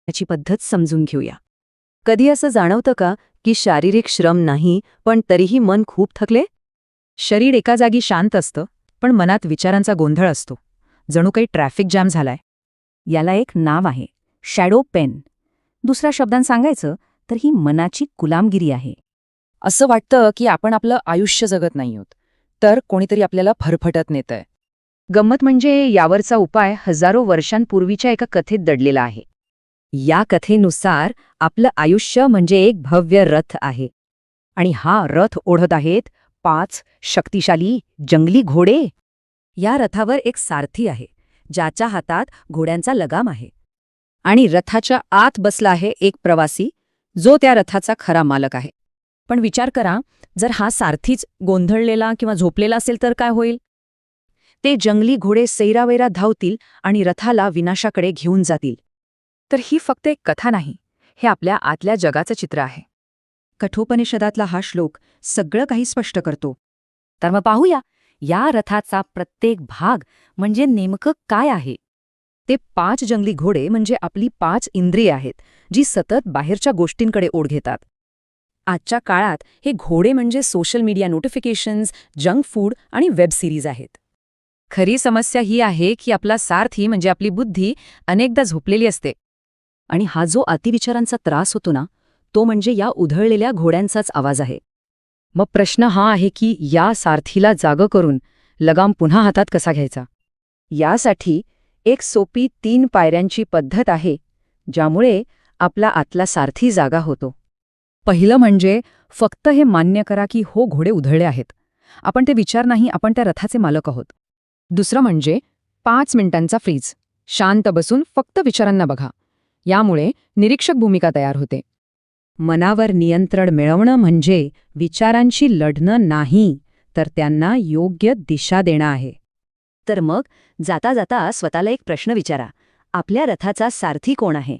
याची पद्धत समजून घेऊया. कधी असं जाणवतं का की शारीरिक श्रम नाही पण तरीही मन खूप थकले? शरीर एका जागी शांत असतं, पण मनात विचारांचा गोंधळ असतो. जणू काही ट्रॅफिक जॅम झालाय. याला एक नाव आहे, शॅडो पेन. दुसऱ्या शब्दांत सांगायचं तर ही मनाची गुलामगिरी आहे. असं वाटतं की आपण आपलं आयुष्य जगत नाही आहोत, तर कोणीतरी आपल्याला फरफटत नेतंय. गंमत म्हणजे यावरचा उपाय हजारो वर्षांपूर्वीच्या एका कथेत दडलेला आहे. या कथेनुसार आपलं आयुष्य म्हणजे एक भव्य रथ आहे आणि हा रथ ओढत आहेत 5 शक्तिशाली जंगली घोडे. या रथावर एक सारथी आहे, ज्याच्या हातात घोड्यांचा लगाम आहे. आणि रथाच्या आत बसला आहे एक प्रवासी, जो त्या रथाचा खरा मालक आहे. पण विचार करा, जर हा सारथीच गोंधळलेला किंवा झोपलेला असेल तर काय होईल? ते जंगली घोडे सैरावैरा धावतील आणि रथाला विनाशाकडे घेऊन जातील. तर ही फक्त एक कथा नाही, हे आपल्या आतल्या जगाचं चित्र आहे. कठोपनिषदातला हा श्लोक सगळं काही स्पष्ट करतो. तर मग पाहूया, या रथाचा प्रत्येक भाग म्हणजे नेमकं काय आहे. ते 5 जंगली घोडे म्हणजे आपली 5 इंद्रिये आहेत, जी सतत बाहेरच्या गोष्टींकडे ओढ घेतात. आजच्या काळात हे घोडे म्हणजे social media notifications, junk food आणि वेब सिरीज आहेत. खरी समस्या ही आहे की आपला सारथी म्हणजे आपली बुद्धी अनेकदा झोपलेली असते. आणि हा जो अतिविचारांचा त्रास होतो ना, तो म्हणजे या उधळलेल्या घोड्यांचाच आवाज आहे. मग प्रश्न हा आहे की या सारथीला जागं करून लगाम पुन्हा हातात कसा घ्यायचा? यासाठी एक सोपी 3 पायऱ्यांची पद्धत आहे, ज्यामुळे आपला आतला सारथी जागा होतो. पहिलं म्हणजे फक्त हे मान्य करा की हो, घोडे उधळले आहेत. आपण ते विचार नाही, आपण त्या रथाचे मालक आहोत. दुसरं म्हणजे 5 मिनिटांचा फ्रीज. शांत बसून फक्त विचारांना बघा. यामुळे निरीक्षक भूमिका तयार होते. मनावर नियंत्रण मिळवणं म्हणजे विचारांशी लढणं नाही, तर त्यांना योग्य दिशा देणं आहे. तर मग जाता जाता स्वतःला एक प्रश्न विचारा, आपल्या रथाचा सारथी कोण आहे?